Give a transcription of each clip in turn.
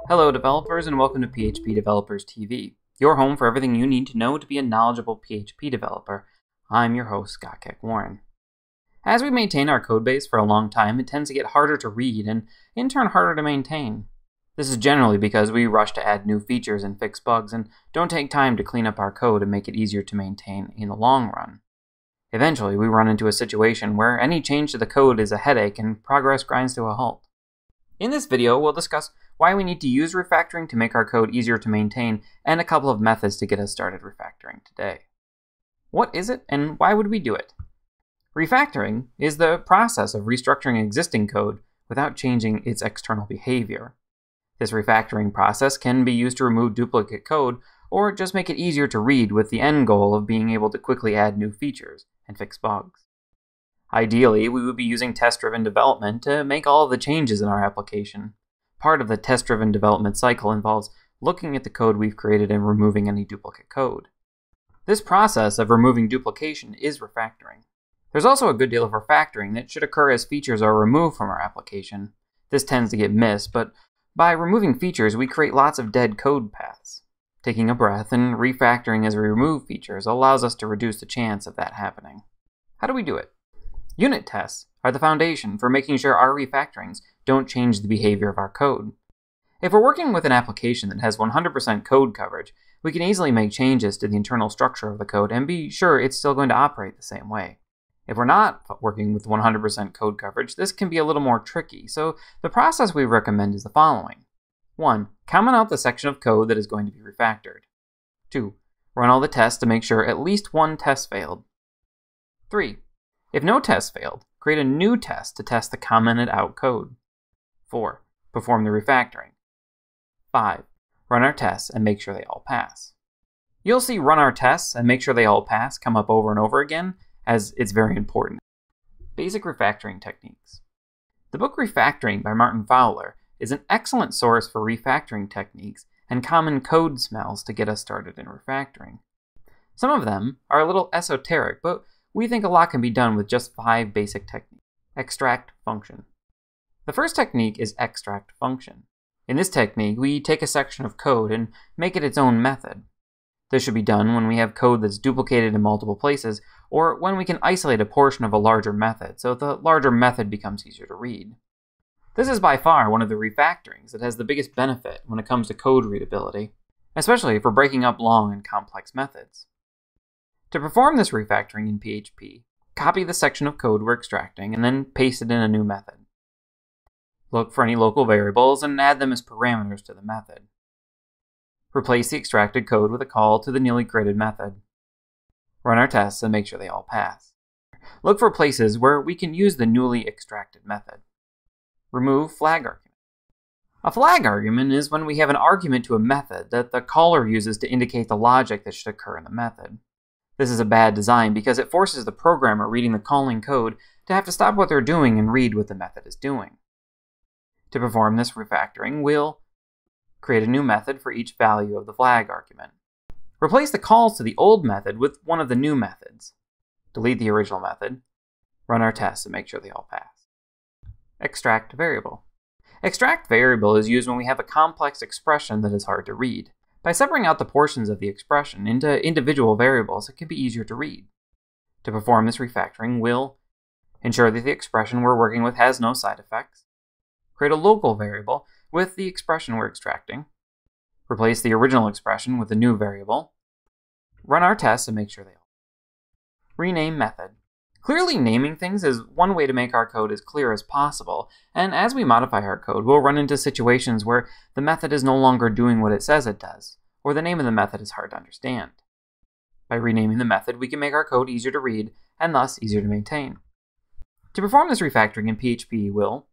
Hello developers, and welcome to PHP Developers TV, your home for everything you need to know to be a knowledgeable PHP developer. I'm your host, Scott Warren. As we maintain our codebase for a long time, it tends to get harder to read and in turn harder to maintain. This is generally because we rush to add new features and fix bugs and don't take time to clean up our code and make it easier to maintain in the long run. Eventually, we run into a situation where any change to the code is a headache and progress grinds to a halt. In this video, we'll discuss why we need to use refactoring to make our code easier to maintain, and a couple of methods to get us started refactoring today. What is it, and why would we do it? Refactoring is the process of restructuring existing code without changing its external behavior. This refactoring process can be used to remove duplicate code, or just make it easier to read with the end goal of being able to quickly add new features and fix bugs. Ideally, we would be using test-driven development to make all of the changes in our application. Part of the test-driven development cycle involves looking at the code we've created and removing any duplicate code. This process of removing duplication is refactoring. There's also a good deal of refactoring that should occur as features are removed from our application. This tends to get missed, but by removing features, we create lots of dead code paths. Taking a breath and refactoring as we remove features allows us to reduce the chance of that happening. How do we do it? Unit tests are the foundation for making sure our refactorings don't change the behavior of our code. If we're working with an application that has 100% code coverage, we can easily make changes to the internal structure of the code and be sure it's still going to operate the same way. If we're not working with 100% code coverage, this can be a little more tricky, so the process we recommend is the following. 1. Comment out the section of code that is going to be refactored. 2. Run all the tests to make sure at least one test failed. 3. If no test failed, create a new test to test the commented out code. 4. Perform the refactoring. 5. Run our tests and make sure they all pass. You'll see run our tests and make sure they all pass come up over and over again, as it's very important. Basic refactoring techniques. The book Refactoring by Martin Fowler is an excellent source for refactoring techniques and common code smells to get us started in refactoring. Some of them are a little esoteric, but we think a lot can be done with just 5 basic techniques. Extract function. The first technique is extract function. In this technique, we take a section of code and make it its own method. This should be done when we have code that's duplicated in multiple places, or when we can isolate a portion of a larger method, so the larger method becomes easier to read. This is by far one of the refactorings that has the biggest benefit when it comes to code readability, especially for breaking up long and complex methods. To perform this refactoring in PHP, copy the section of code we're extracting and then paste it in a new method. Look for any local variables and add them as parameters to the method. Replace the extracted code with a call to the newly created method. Run our tests and make sure they all pass. Look for places where we can use the newly extracted method. Remove flag argument. A flag argument is when we have an argument to a method that the caller uses to indicate the logic that should occur in the method. This is a bad design because it forces the programmer reading the calling code to have to stop what they're doing and read what the method is doing. To perform this refactoring, we'll create a new method for each value of the flag argument. Replace the calls to the old method with one of the new methods. Delete the original method. Run our tests and make sure they all pass. Extract variable. Extract variable is used when we have a complex expression that is hard to read. By separating out the portions of the expression into individual variables, it can be easier to read. To perform this refactoring, we'll ensure that the expression we're working with has no side effects. Create a local variable with the expression we're extracting. Replace the original expression with a new variable. Run our tests and make sure they all. Rename method. Clearly naming things is one way to make our code as clear as possible, and as we modify our code, we'll run into situations where the method is no longer doing what it says it does, or the name of the method is hard to understand. By renaming the method, we can make our code easier to read, and thus easier to maintain. To perform this refactoring in PHP, we'll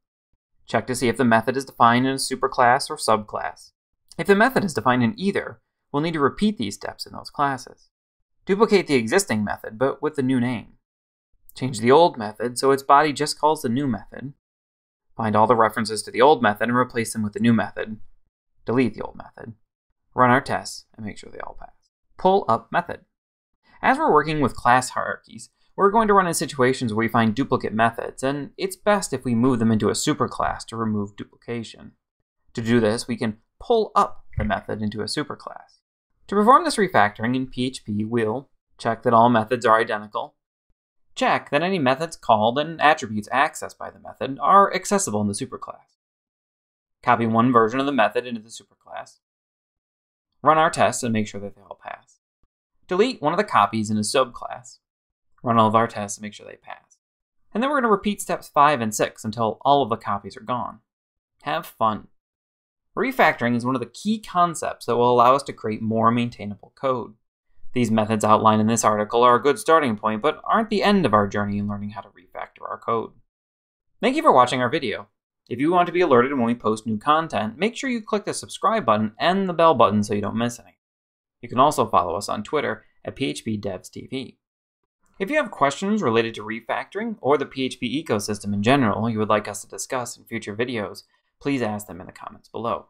check to see if the method is defined in a superclass or subclass. If the method is defined in either, we'll need to repeat these steps in those classes. Duplicate the existing method, but with the new name. Change the old method so its body just calls the new method. Find all the references to the old method and replace them with the new method. Delete the old method. Run our tests and make sure they all pass. Pull up method. As we're working with class hierarchies, we're going to run into situations where we find duplicate methods, and it's best if we move them into a superclass to remove duplication. To do this, we can pull up the method into a superclass. To perform this refactoring in PHP, we'll check that all methods are identical, check that any methods called and attributes accessed by the method are accessible in the superclass, copy one version of the method into the superclass, run our tests and make sure that they all pass, delete one of the copies in a subclass, run all of our tests and make sure they pass. And then we're going to repeat steps 5 and 6 until all of the copies are gone. Have fun. Refactoring is one of the key concepts that will allow us to create more maintainable code. These methods outlined in this article are a good starting point, but aren't the end of our journey in learning how to refactor our code. Thank you for watching our video. If you want to be alerted when we post new content, make sure you click the subscribe button and the bell button so you don't miss any. You can also follow us on Twitter at PHPDevsTV. If you have questions related to refactoring or the PHP ecosystem in general you would like us to discuss in future videos, please ask them in the comments below.